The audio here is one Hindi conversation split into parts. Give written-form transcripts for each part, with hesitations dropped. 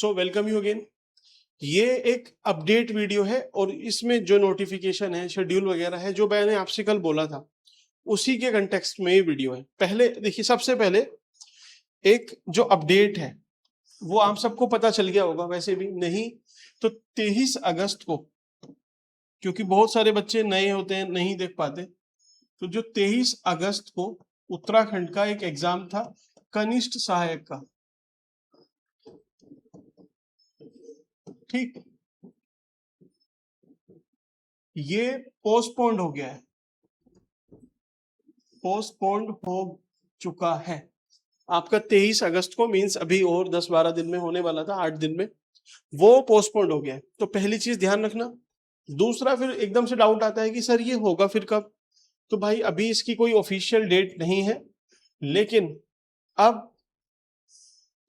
So welcome you again. ये एक अपडेट वीडियो है और इसमें जो नोटिफिकेशन है, शेड्यूल वगैरह है, जो मैंने आपसे कल बोला था उसी के कंटेक्स्ट में ये वीडियो है। पहले देखिए, सबसे पहले एक जो अपडेट है वो आप सबको पता चल गया होगा, वैसे भी नहीं तो 23 अगस्त को, क्योंकि बहुत सारे बच्चे नए होते हैं नहीं देख पाते, तो जो 23 अगस्त को उत्तराखंड का एक एग्जाम था कनिष्ठ सहायक का, ठीक, ये पोस्टपोन्ड हो गया है, पोस्टपोन्ड हो चुका है आपका 23 अगस्त को, मींस अभी और 10-12 दिन में होने वाला था, 8 दिन में वो पोस्टपोन्ड हो गया है। तो पहली चीज ध्यान रखना। दूसरा, फिर एकदम से डाउट आता है कि सर ये होगा फिर कब, तो भाई अभी इसकी कोई ऑफिशियल डेट नहीं है, लेकिन अब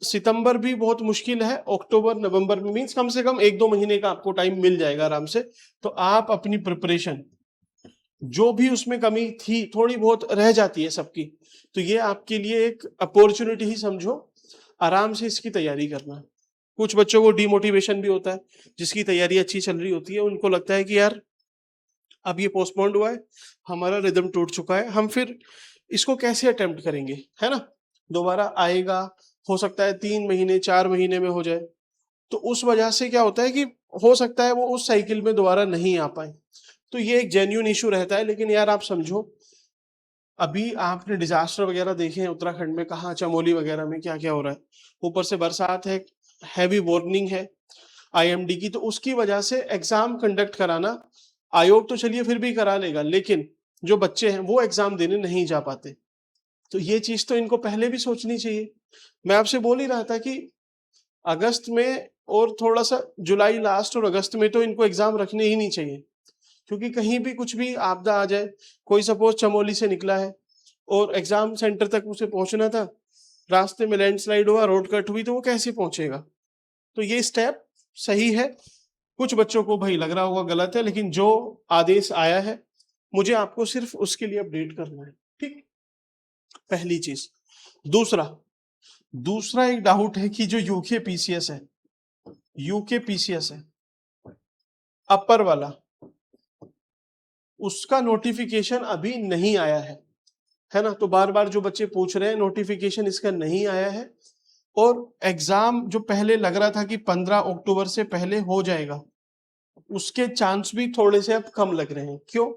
सितंबर भी बहुत मुश्किल है, अक्टूबर नवंबर में, मींस कम से कम 1-2 महीने का आपको टाइम मिल जाएगा आराम से। तो आप अपनी प्रिपरेशन, जो भी उसमें कमी थी थोड़ी बहुत रह जाती है सबकी, तो ये आपके लिए एक अपॉर्चुनिटी ही समझो, आराम से इसकी तैयारी करना। कुछ बच्चों को डिमोटिवेशन भी होता है, जिसकी तैयारी अच्छी चल रही होती है उनको लगता है कि यार अब ये पोस्टपोन्ड हुआ है, हमारा रिदम टूट चुका है, हम फिर इसको कैसे अटेम्प्ट करेंगे, है ना, दोबारा आएगा, हो सकता है 3 महीने 4 महीने में हो जाए। तो उस वजह से क्या होता है कि हो सकता है वो उस साइकिल में दोबारा नहीं आ पाए, तो ये एक जेन्युइन इशू रहता है। लेकिन यार आप समझो, अभी आपने डिजास्टर वगैरह देखे हैं उत्तराखंड में, कहाँ चमोली वगैरह में क्या क्या हो रहा है, ऊपर से बरसात है, हैवी वार्निंग है आईएमडी की, तो उसकी वजह से एग्जाम कंडक्ट कराना, आयोग तो चलिए फिर भी करा लेगा, लेकिन जो बच्चे हैं वो एग्जाम देने नहीं जा पाते। तो ये चीज तो इनको पहले भी सोचनी चाहिए। मैं आपसे बोल ही रहा था कि अगस्त में और थोड़ा सा जुलाई लास्ट और अगस्त में तो इनको एग्जाम रखने ही नहीं चाहिए, क्योंकि कहीं भी कुछ भी आपदा आ जाए, कोई सपोज चमोली से निकला है और एग्जाम सेंटर तक उसे पहुंचना था, रास्ते में लैंडस्लाइड हुआ, रोड कट हुई, तो वो कैसे पहुंचेगा। तो ये स्टेप सही है, कुछ बच्चों को भाई लग रहा होगा गलत है, लेकिन जो आदेश आया है मुझे आपको सिर्फ उसके लिए अपडेट करना है, ठीक, पहली चीज। दूसरा दूसरा एक डाउट है कि जो यूके पीसीएस है, यूके पीसीएस है अपर वाला, उसका नोटिफिकेशन अभी नहीं आया है ना। तो बार बार जो बच्चे पूछ रहे हैं, नोटिफिकेशन इसका नहीं आया है, और एग्जाम जो पहले लग रहा था कि 15 अक्टूबर से पहले हो जाएगा, उसके चांस भी थोड़े से अब कम लग रहे हैं। क्यों?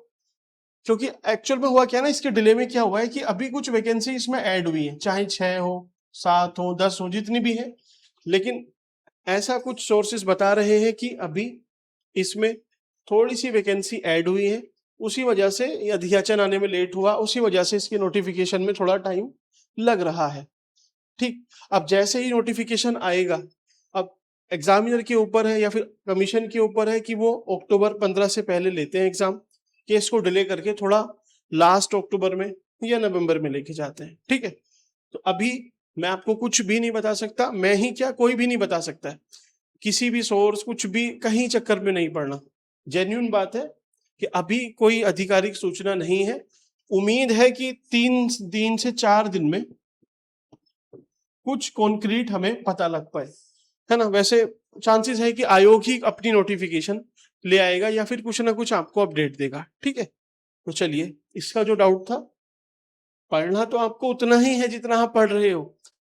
क्योंकि एक्चुअल में हुआ क्या ना, इसके डिले में क्या हुआ है कि अभी कुछ वैकेंसी इसमें ऐड हुई है, चाहे 6 हो 7 हो 10 हो जितनी भी है, लेकिन ऐसा कुछ सोर्सेस बता रहे हैं कि अभी इसमें थोड़ी सी वैकेंसी ऐड हुई है, उसी वजह से ये अध्याचन आने में लेट हुआ, उसी वजह से इसके नोटिफिकेशन में थोड़ा टाइम लग रहा है, ठीक। अब जैसे ही नोटिफिकेशन आएगा, अब एग्जामिनर के ऊपर है या फिर कमीशन के ऊपर है कि वो अक्टूबर 15 से पहले लेते हैं एग्जाम, केस को डिले करके थोड़ा लास्ट अक्टूबर में या नवंबर में लेके जाते हैं, ठीक है। तो अभी मैं आपको कुछ भी नहीं बता सकता, मैं ही क्या कोई भी नहीं बता सकता है, किसी भी सोर्स कुछ भी कहीं चक्कर में नहीं पड़ना। जेन्युइन बात है कि अभी कोई आधिकारिक सूचना नहीं है, उम्मीद है कि 3 से 4 दिन में कुछ कॉन्क्रीट हमें पता लग पाए, है ना। वैसे चांसेस है कि आयोग ही अपनी नोटिफिकेशन ले आएगा या फिर कुछ ना कुछ आपको अपडेट देगा, ठीक है। तो चलिए, इसका जो डाउट था, पढ़ना तो आपको उतना ही है जितना आप पढ़ रहे हो,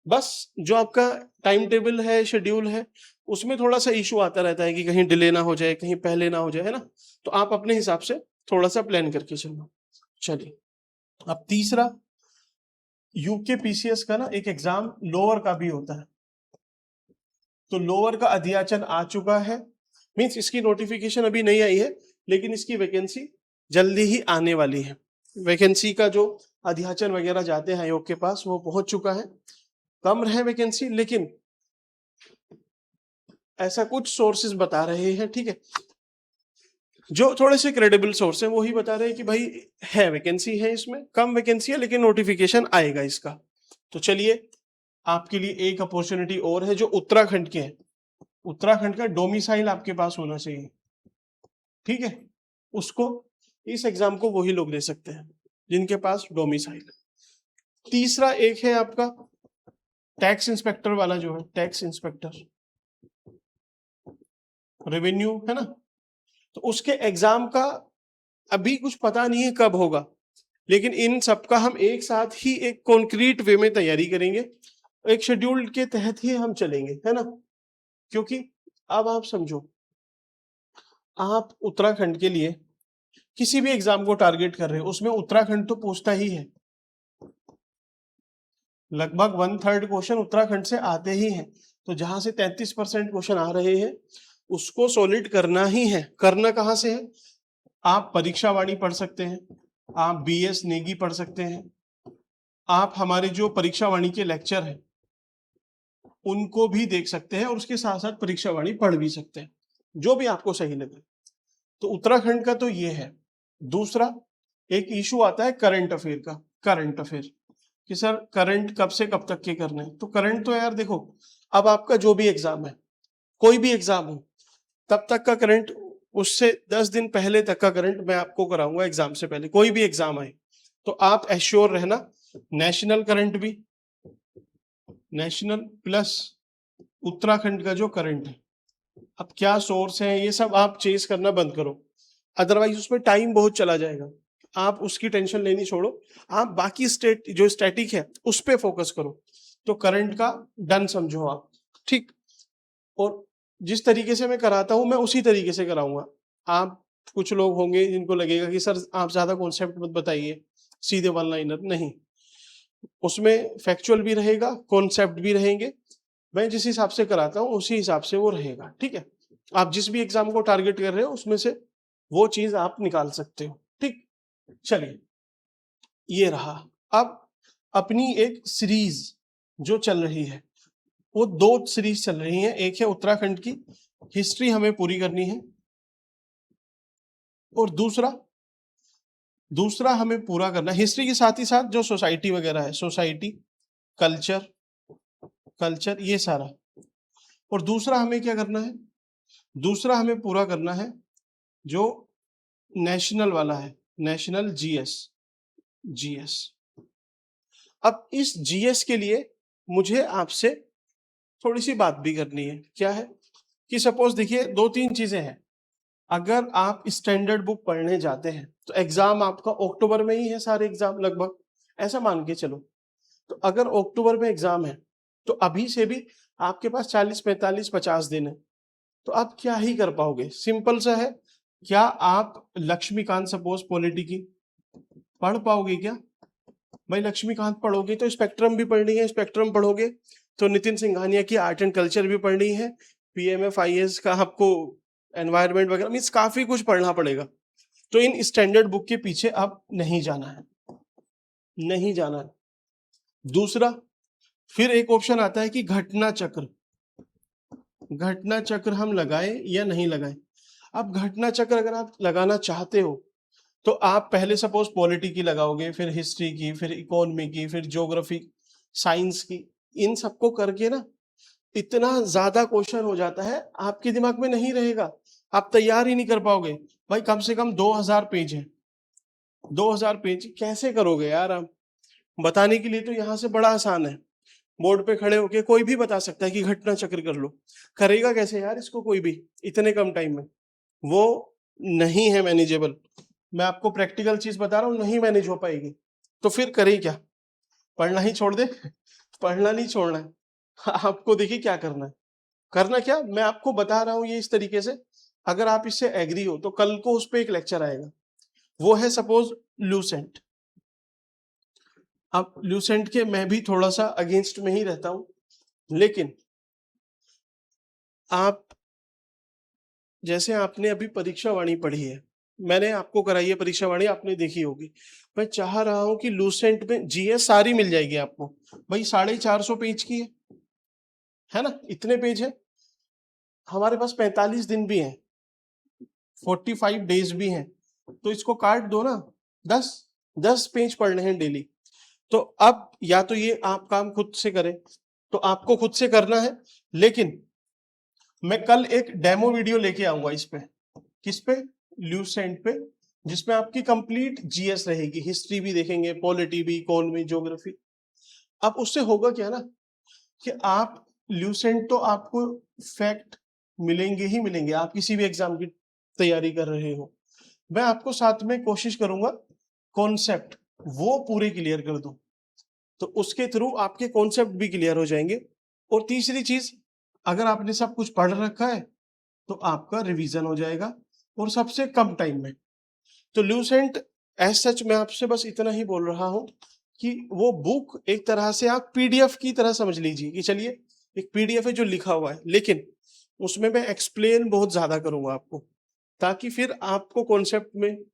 बस जो आपका टाइम टेबल है, शेड्यूल है, उसमें थोड़ा सा इशू आता रहता है कि कहीं डिले ना हो जाए, कहीं पहले ना हो जाए, है ना। तो आप अपने हिसाब से थोड़ा सा प्लान करके चलो। चलिए, अब तीसरा, यूके पीसीएस का ना एक एग्जाम लोअर का भी होता है, तो लोअर का अध्याचन आ चुका है, मींस इसकी नोटिफिकेशन अभी नहीं आई है, लेकिन इसकी वैकेंसी जल्दी ही आने वाली है। वैकेंसी का जो अध्याचन वगैरह जाते हैं आयोग के पास, वो पहुंच चुका है, कम रहे वैकेंसी, लेकिन ऐसा कुछ सोर्सेज बता रहे हैं, ठीक है, जो थोड़े से क्रेडिबल सोर्स हैं, वो ही बता रहे हैं कि भाई है वैकेंसी है, इसमें कम वैकेंसी है लेकिन नोटिफिकेशन आएगा इसका। तो चलिए, आपके लिए एक अपॉर्चुनिटी और है जो उत्तराखंड के है, उत्तराखंड का डोमिसाइल आपके पास होना चाहिए, ठीक है, उसको, इस एग्जाम को वही लोग दे सकते हैं जिनके पास डोमिसाइल। तीसरा एक है आपका टैक्स इंस्पेक्टर वाला, जो है टैक्स इंस्पेक्टर, रेवेन्यू, है ना। तो उसके एग्जाम का अभी कुछ पता नहीं है कब होगा, लेकिन इन सबका हम एक साथ ही एक कॉन्क्रीट वे में तैयारी करेंगे, एक शेड्यूल के तहत ही हम चलेंगे, है ना। क्योंकि अब आप समझो, आप उत्तराखंड के लिए किसी भी एग्जाम को टारगेट कर रहे हो, उसमें उत्तराखंड तो पूछता ही है, लगभग 1/3 क्वेश्चन उत्तराखंड से आते ही हैं। तो जहां से 33% क्वेश्चन आ रहे हैं उसको सॉलिड करना ही है। करना कहाँ से है? आप परीक्षा वाणी पढ़ सकते हैं, आप बीएस नेगी पढ़ सकते हैं, आप हमारे जो परीक्षा वाणी के लेक्चर हैं उनको भी देख सकते हैं, और उसके साथ साथ परीक्षा वाणी पढ़ भी सकते हैं, जो भी आपको सही लगे। तो उत्तराखंड का तो ये है। दूसरा एक इशू आता है करंट अफेयर का। करंट अफेयर कि सर करंट कब से कब तक के करने हैं? तो करंट तो यार देखो, अब आपका जो भी एग्जाम है, कोई भी एग्जाम हो, तब तक का करंट, उससे 10 दिन पहले तक का करंट मैं आपको कराऊंगा एग्जाम से पहले, कोई भी एग्जाम आए। तो आप एश्योर रहना, नेशनल करंट भी, नेशनल प्लस उत्तराखंड का जो करंट है, अब क्या सोर्स है ये सब आप चेस करना बंद करो, अदरवाइज उसमें टाइम बहुत चला जाएगा। आप उसकी टेंशन लेनी छोड़ो, आप बाकी स्टेट जो स्टैटिक है उस पर फोकस करो। तो करंट का डन समझो आप, ठीक। और जिस तरीके से मैं कराता हूं मैं उसी तरीके से कराऊंगा। आप कुछ लोग होंगे जिनको लगेगा कि सर आप ज्यादा कॉन्सेप्ट मत बताइए, सीधे वन लाइनर नहीं, उसमें फैक्चुअल भी रहेगा, कॉन्सेप्ट भी रहेंगे। मैं जिस हिसाब से कराता हूँ उसी हिसाब से वो रहेगा, ठीक है। आप जिस भी एग्जाम को टारगेट कर रहे हो उसमें से वो चीज आप निकाल सकते हो, ठीक। चलिए, ये रहा। अब अपनी एक सीरीज जो चल रही है, वो 2 सीरीज चल रही हैं। एक है उत्तराखंड की हिस्ट्री हमें पूरी करनी है, और दूसरा हमें पूरा करना है हिस्ट्री के साथ ही साथ जो सोसाइटी वगैरह है, सोसाइटी, कल्चर ये सारा। और दूसरा हमें क्या करना है? दूसरा हमें पूरा करना है जो नेशनल वाला है, नेशनल जीएस। अब इस जीएस के लिए मुझे आपसे थोड़ी सी बात भी करनी है। क्या है कि सपोज देखिए 2-3 चीजें हैं। अगर आप स्टैंडर्ड बुक पढ़ने जाते हैं तो एग्जाम आपका अक्टूबर में ही है, सारे एग्जाम लगभग, ऐसा मान के चलो। तो अगर अक्टूबर में एग्जाम है तो अभी से भी आपके पास 40, 45, 50 दिन है। तो आप क्या ही कर पाओगे? सिंपल सा है, क्या आप लक्ष्मीकांत सपोज पॉलिटी की पढ़ पाओगे क्या? भाई लक्ष्मीकांत पढ़ोगे तो स्पेक्ट्रम भी पढ़नी है, स्पेक्ट्रम पढ़ोगे तो नितिन सिंघानिया की आर्ट एंड कल्चर भी पढ़नी है, पीएमएफआईएस का आपको एनवायरनमेंट वगैरह, मीन्स काफी कुछ पढ़ना पड़ेगा। तो इन स्टैंडर्ड बुक के पीछे अब नहीं जाना है, नहीं जाना है। दूसरा, फिर एक ऑप्शन आता है कि घटना चक्र हम लगाएं या नहीं लगाएं। अब घटना चक्र अगर आप लगाना चाहते हो तो आप पहले सपोज पॉलिटी की लगाओगे, फिर हिस्ट्री की, फिर इकोनॉमी की, फिर ज्योग्राफी, साइंस की, इन सबको करके ना इतना ज्यादा क्वेश्चन हो जाता है, आपके दिमाग में नहीं रहेगा, आप तैयार ही नहीं कर पाओगे। भाई कम से कम 2000 पेज है, 2000 पेज कैसे करोगे यार आप? बताने के लिए तो यहाँ से बड़ा आसान है, बोर्ड पे खड़े होके कोई भी बता सकता है कि घटना चक्र कर लो। करेगा कैसे यार इसको कोई भी इतने कम टाइम में? वो नहीं है मैनेजेबल। मैं आपको प्रैक्टिकल चीज बता रहा हूँ, नहीं मैनेज हो पाएगी। तो फिर करें क्या? पढ़ना ही छोड़ दे? पढ़ना नहीं छोड़ना है, आपको देखिए क्या करना है। करना क्या, मैं आपको बता रहा हूँ ये इस तरीके से, अगर आप इससे एग्री हो तो कल को उस पर एक लेक्चर आएगा, वो है सपोज लूसेंट। अब लूसेंट के मैं भी थोड़ा सा अगेंस्ट में ही रहता हूं, लेकिन आप जैसे आपने अभी परीक्षा वाणी पढ़ी है, मैंने आपको कराई है परीक्षा वाणी, आपने देखी होगी। मैं चाह रहा हूं कि लूसेंट में जीएस सारी मिल जाएगी आपको। भाई 450 पेज की है ना, इतने पेज है, हमारे पास 45 दिन भी हैं, 45 डेज भी हैं, तो इसको काट दो ना, 10 पेज पढ़ने हैं डेली। तो अब या तो ये आप काम खुद से करें, तो आपको खुद से करना है, लेकिन मैं कल एक डेमो वीडियो लेके आऊंगा इस पे, किस पे? ल्यूसेंट पे, जिसमें आपकी कंप्लीट जीएस रहेगी, हिस्ट्री भी देखेंगे, पॉलिटी भी, इकोनॉमी, ज्योग्राफी। अब उससे होगा क्या ना कि आप ल्यूसेंट तो आपको फैक्ट मिलेंगे ही मिलेंगे, आप किसी भी एग्जाम की तैयारी कर रहे हो। मैं आपको साथ में कोशिश करूंगा कॉन्सेप्ट वो पूरे क्लियर कर दूं, तो उसके थ्रू आपके कॉन्सेप्ट भी क्लियर हो जाएंगे। और तीसरी चीज, अगर आपने सब कुछ पढ़ रखा है तो आपका रिवीजन हो जाएगा और सबसे कम टाइम में। तो ल्यूसेंट एज सच मैं आपसे बस इतना ही बोल रहा हूं कि वो बुक एक तरह से आप पीडीएफ की तरह समझ लीजिए कि चलिए एक पीडीएफ है जो लिखा हुआ है, लेकिन उसमें मैं एक्सप्लेन बहुत ज्यादा करूंगा आपको, ताकि फिर आपको कॉन्सेप्ट में,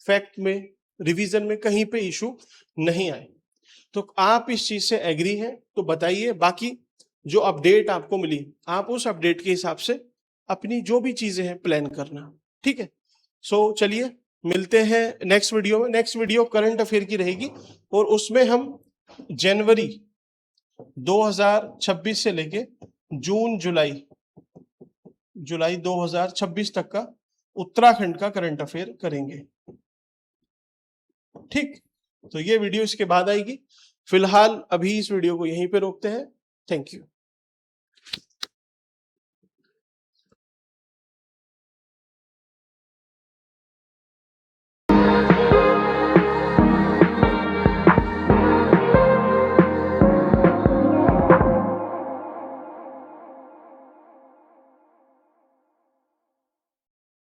फैक्ट में, रिवीजन में कहीं पे इशू नहीं आए। तो आप इस चीज से एग्री हैं तो बताइए, बाकी जो अपडेट आपको मिली आप उस अपडेट के हिसाब से अपनी जो भी चीजें हैं प्लान करना, ठीक है। सो चलिए मिलते हैं नेक्स्ट वीडियो में। नेक्स्ट वीडियो करंट अफेयर की रहेगी और उसमें हम जनवरी 2026 से लेके जून जुलाई 2026 तक का उत्तराखंड का करंट अफेयर करेंगे, ठीक। तो ये वीडियो इसके बाद आएगी। फिलहाल अभी इस वीडियो को यहीं पे रोकते हैं। Thank you.